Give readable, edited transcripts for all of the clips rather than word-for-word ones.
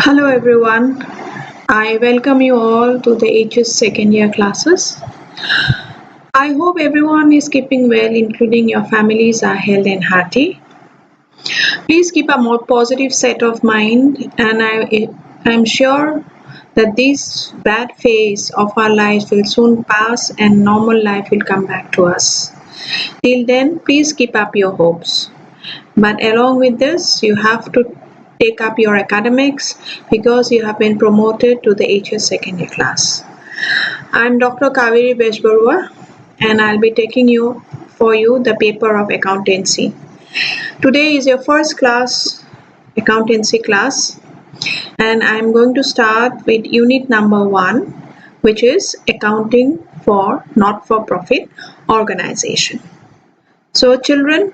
Hello everyone. I welcome you all to the HS second year classes. I hope everyone is keeping well, including your families are healthy and hearty. Please keep a more positive set of mind, and I'm sure that this bad phase of our lives will soon pass and normal life will come back to us. Till then, please keep up your hopes. But along with this, you have to take up your academics because you have been promoted to the HS second year class. I'm Dr. Kaveri Beshbarua and I'll be taking you for you the paper of accountancy. Today is your first class, accountancy class, and I'm going to start with unit number 1, which is accounting for not-for-profit organization. So children,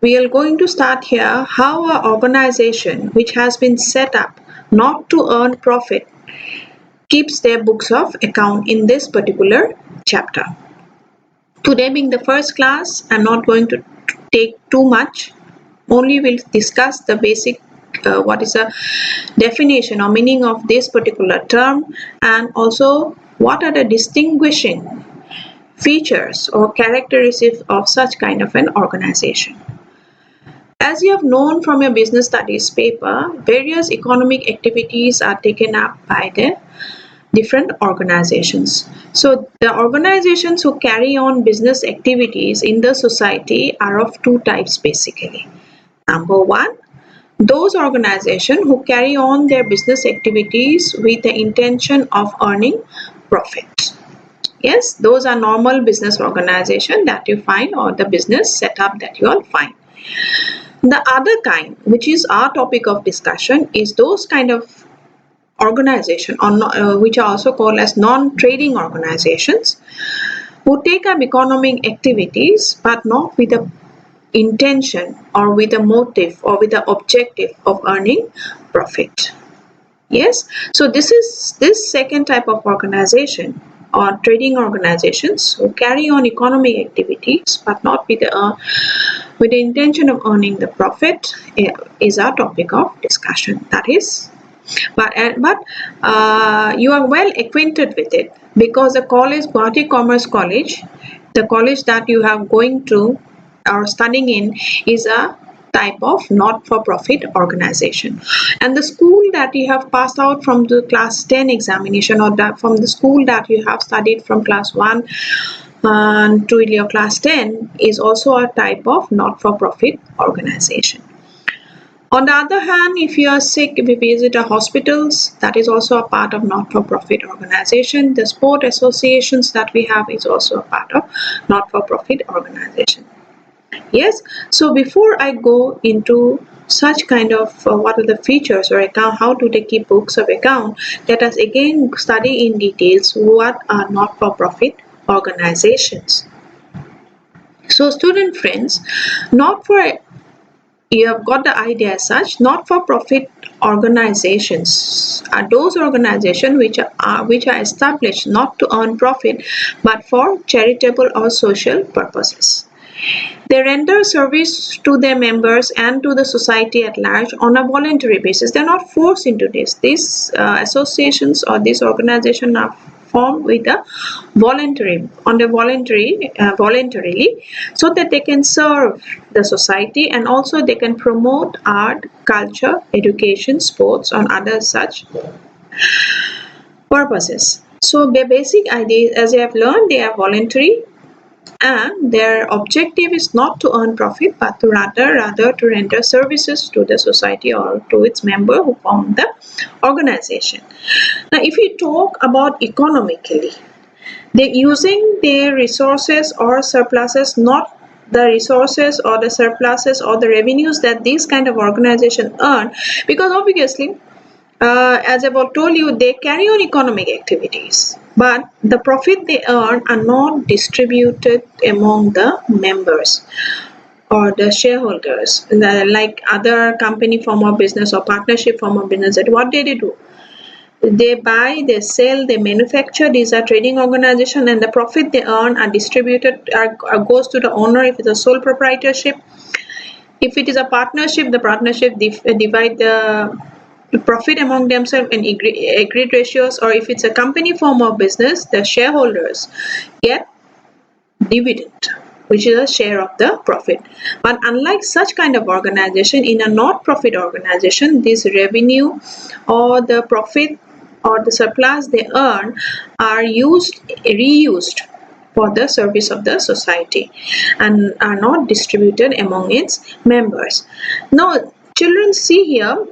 we are going to start here how an organization which has been set up not to earn profit keeps their books of account in this particular chapter. Today being the first class, I'm not going to take too much, only we'll discuss the basic what is a definition or meaning of this particular term, and also what are the distinguishing features or characteristics of such kind of an organization. As you have known from your business studies paper, various economic activities are taken up by the different organizations. So the organizations who carry on business activities in the society are of two types basically. Number one, those organizations who carry on their business activities with the intention of earning profit. Yes, those are normal business organizations that you find, or the business setup that you all find. The other kind, which is our topic of discussion, is those kind of organization which are also called as non-trading organizations, who take up economic activities but not with the intention or with a motive or with the objective of earning profit. Yes, so this second type of organization or trading organizations who carry on economic activities but not with the intention of earning the profit is our topic of discussion. That is, but you are well acquainted with it because the college, Guwahati Commerce College, the college that you have going to or studying in, is a type of not-for-profit organization, and the school that you have passed out from the class 10 examination, or from the school that you have studied from class 1 to your class 10, is also a type of not-for-profit organization. On the other hand, if you are sick, if you visit a hospitals, that is also a part of not-for-profit organization. The sport associations that we have is also a part of not-for-profit organization. Yes, so before I go into such kind of what are the features or account, how do they keep books of account, let us again study in details what are not-for-profit organizations. So student friends, you have got the idea as such. Not-for-profit organizations are those organizations which are established not to earn profit but for charitable or social purposes. They render service to their members and to the society at large on a voluntary basis. They are not forced into this. These associations or these organizations are formed with a voluntarily, so that they can serve the society, and also they can promote art, culture, education, sports, and other such purposes. So the basic idea, as you have learned, they are voluntary, and their objective is not to earn profit but to rather to render services to the society or to its member who form the organization. Now if we talk about economically, they using their resources or surpluses, not the resources or the surpluses or the revenues that these kind of organizations earn, because obviously as I've told you, they carry on economic activities, but the profit they earn are not distributed among the members or the shareholders, like other company form of business or partnership form of business. What they do? They buy, they sell, they manufacture. These are trading organization, and the profit they earn are distributed, goes to the owner if it's a sole proprietorship. If it is a partnership, the partnership divide the profit among themselves in agreed ratios, or if it's a company form of business, the shareholders get dividend, which is a share of the profit. But unlike such kind of organization, in a not-profit organization, this revenue or the profit or the surplus they earn are reused for the service of the society and are not distributed among its members. Now, children, see here,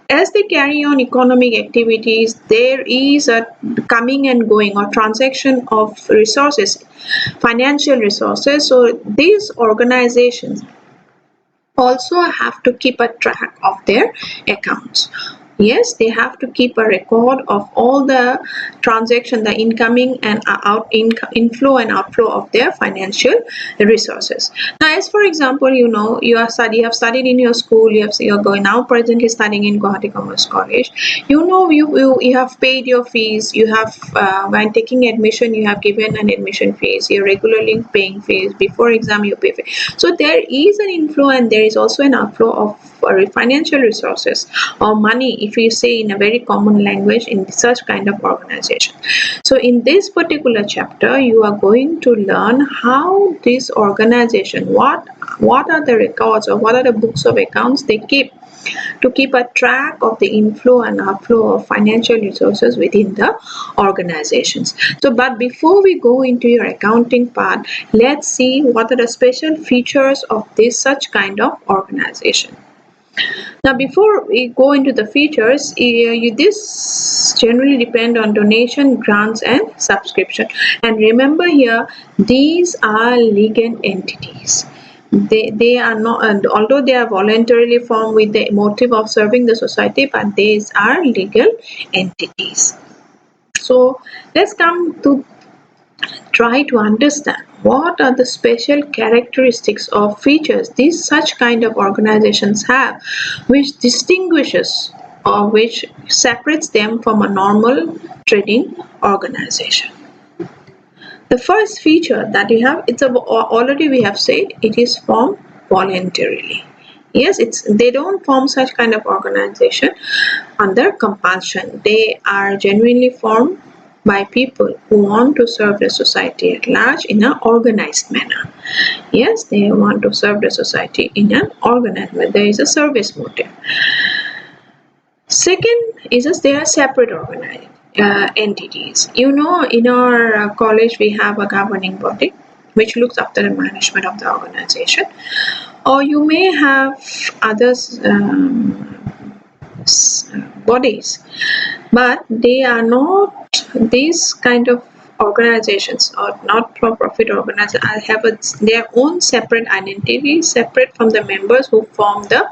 as they carry on economic activities, there is a coming and going or transaction of resources, financial resources. So these organizations also have to keep a track of their accounts. Yes, they have to keep a record of all the transaction, the incoming and inflow and outflow of their financial resources. Now, as for example, you have studied in your school, you're going now presently studying in Guwahati Commerce College. You have paid your fees. You have when taking admission, you have given an admission fees. You're regularly paying fees. Before exam, you pay fees. So there is an inflow and there is also an outflow of financial resources or money, if you say in a very common language, in such kind of organization. So in this particular chapter, you are going to learn how this organization, what are the records or what are the books of accounts they keep to keep a track of the inflow and outflow of financial resources within the organizations. So, but before we go into your accounting part, let's see what are the special features of this such kind of organization. Now, before we go into the features, this generally depend on donation, grants, and subscription. And remember here, these are legal entities. They are not, and although they are voluntarily formed with the motive of serving the society, but these are legal entities. So let's come to try to understand what are the special characteristics or features these such kind of organizations have, which distinguishes or which separates them from a normal trading organization. The first feature that you have, already we have said, it is formed voluntarily. Yes, they don't form such kind of organization under compulsion. They are genuinely formed by people who want to serve the society at large in an organized manner. Yes, they want to serve the society in an organized manner. There is a service motive. Second is they are separate organized entities. In our college we have a governing body which looks after the management of the organization, or you may have others bodies, but they are not these kind of organizations or not-for-profit organizations. Have their own separate identity, separate from the members who form the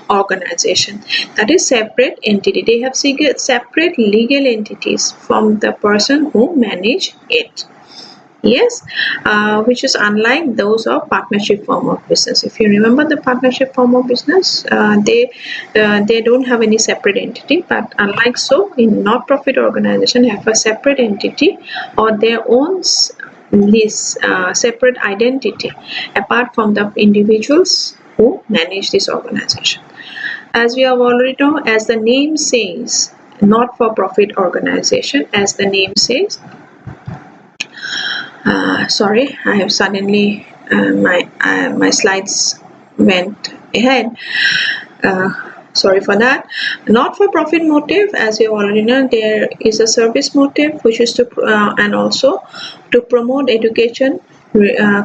organization. That is separate entity. They have separate legal entities from the person who manage it. Yes, which is unlike those of partnership form of business. If you remember the partnership form of business, they don't have any separate entity, but unlike so, in not-profit organization have a separate entity or their own separate identity apart from the individuals who manage this organization. As we have already known, as the name says, not-for-profit organization, as the name says, sorry, I have suddenly my slides went ahead. Sorry for that. Not-for-profit motive, as you already know, there is a service motive, which is to and also to promote education,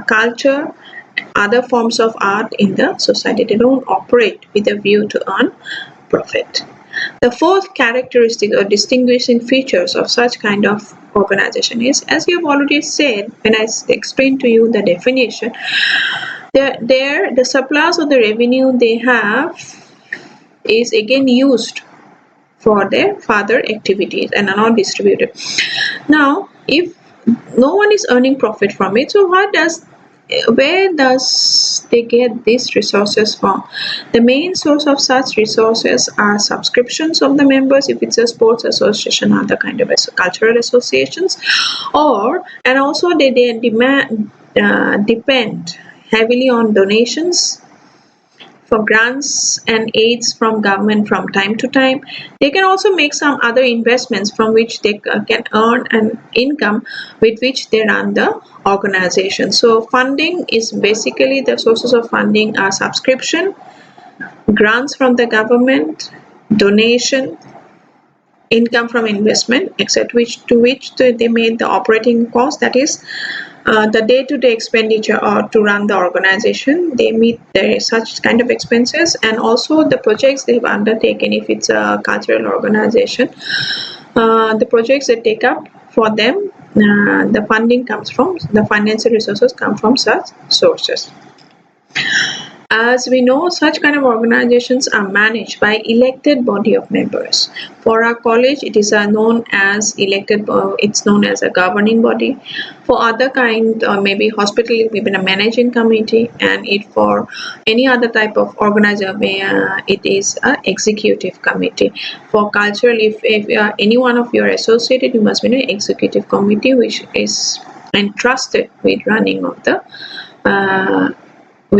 culture, other forms of art in the society. They don't operate with a view to earn profit. The fourth characteristic or distinguishing features of such kind of organization is, as you have already said when I explained to you the definition, the surplus or the revenue they have is again used for their further activities and are not distributed. Now, if no one is earning profit from it, so where does they get these resources from? The main source of such resources are subscriptions of the members, if it's a sports association, other kind of cultural associations, and also they depend heavily on donations for grants and aids from government from time to time. They can also make some other investments from which they can earn an income with which they run the organization. So funding is basically, the sources of funding are subscription, grants from the government, donation, income from investment, except which they made the operating cost, that is the day-to-day expenditure or to run the organization. They meet their such kind of expenses, and also the projects they've undertaken. If it's a cultural organization, the projects they take up for them, the funding comes from, the financial resources come from such sources. As we know, such kind of organizations are managed by elected body of members. For our college, it is known as elected. It's known as a governing body. For other kind, maybe hospital, maybe a managing committee, and it for any other type of organization, it is an executive committee. For cultural, if any one of you are associated, you must be in an executive committee, which is entrusted with running of the.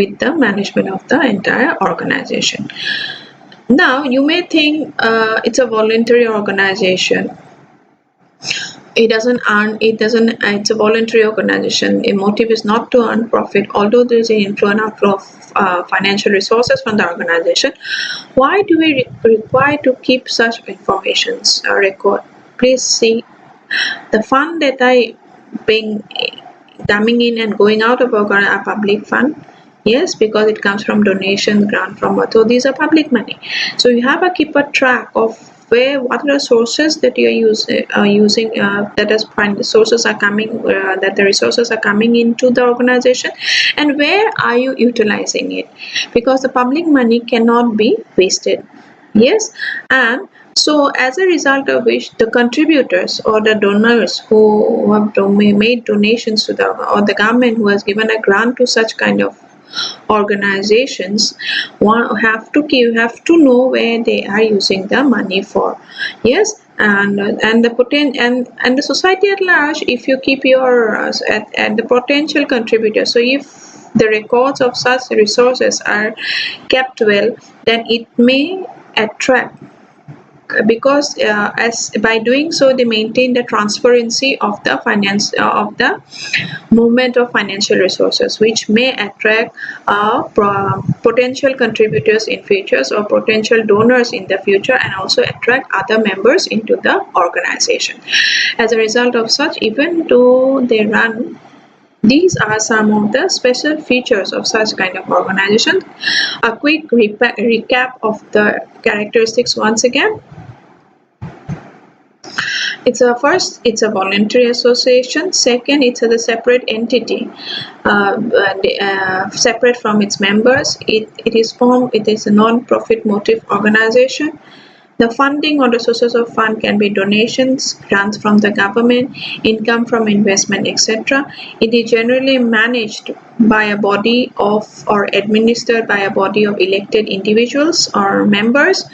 With the management of the entire organization. Now, you may think it's a voluntary organization. It's a voluntary organization. A motive is not to earn profit, although there is an inflow and outflow of financial resources from the organization. Why do we require to keep such informations record? Please see the fund that I being coming in and going out of a public fund. Yes, because it comes from donation, grant from, so these are public money. So you have to keep a track of what are the sources that you are using, that is the sources are coming, that the resources are coming into the organization, and where are you utilizing it, because the public money cannot be wasted. Yes, and so as a result of which the contributors or the donors who have made donations to the, or the government who has given a grant to such kind of organizations, have to know where they are using the money for. Yes, and the society at large, if you keep your at the potential contributors, so if the records of such resources are kept well, then it may attract, because as by doing so they maintain the transparency of the finance of the movement of financial resources, which may attract potential contributors in futures or potential donors in the future, and also attract other members into the organization. As a result of such, even though they run, these are some of the special features of such kind of organization. A quick recap of the characteristics once again. It's a voluntary association. Second, it's a separate entity, separate from its members. It is a non-profit motive organization. The funding or the sources of fund can be donations, grants from the government, income from investment, etc. It is generally managed by a body of, or administered by a body of elected individuals or members,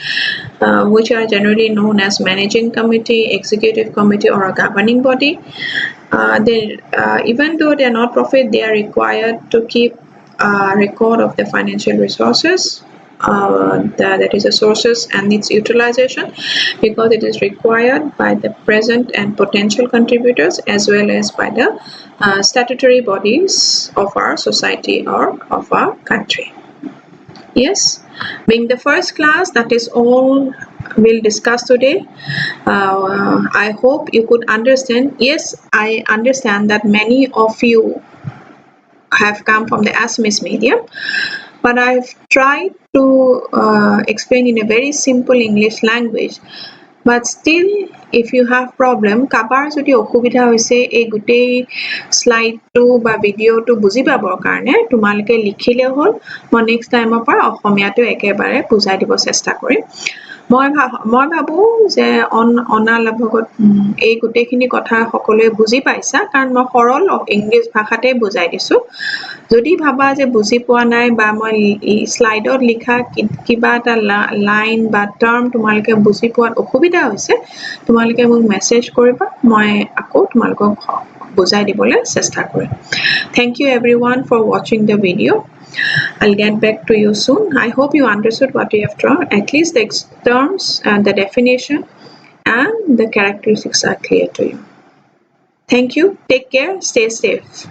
which are generally known as managing committee, executive committee, or a governing body. Even though they are not profit, they are required to keep a record of the financial resources, that is the sources and its utilization, because it is required by the present and potential contributors, as well as by the statutory bodies of our society or of our country. Yes, being the first class, that is all we'll discuss today. I hope you could understand. Yes, I understand that many of you have come from the Assamese medium, but I've tried to explain in a very simple English language. But still, if you have problem, কাবাৰ যদি অসুবিধা হৈছে এই গোটেই স্লাইডটো বা ভিডিঅ'টো বুজি পাবৰ কাৰণে তোমালোকে লিখিলে হ'ল, মই নেক্সট টাইমৰ পৰা অসমীয়াটো একেবাৰে বুজাই দিব চেষ্টা কৰিম। মই ভাবো যে অনালাভগত এই গোটেইখিনি কথা সকলোৱে বুজি পাইছা, কাৰণ মই সৰল ইংলিছ ভাষাতে বুজাই দিছো। যদি ভাবা যে বুজি পোৱা নাই, বা মই স্লাইডত লিখা কিবা এটা লাইন বা টাৰ্ম তোমালোকে বুজি পোৱাত অসুবিধা হৈছে, তোমালোকে মোক মেছেজ কৰিবা, মই আকৌ তোমালোকক বুজাই দিবলৈ চেষ্টা কৰিম। Thank you everyone for watching the video. I'll get back to you soon. I hope you understood what we have drawn. At least the terms and the definition and the characteristics are clear to you. Thank you. Take care. Stay safe.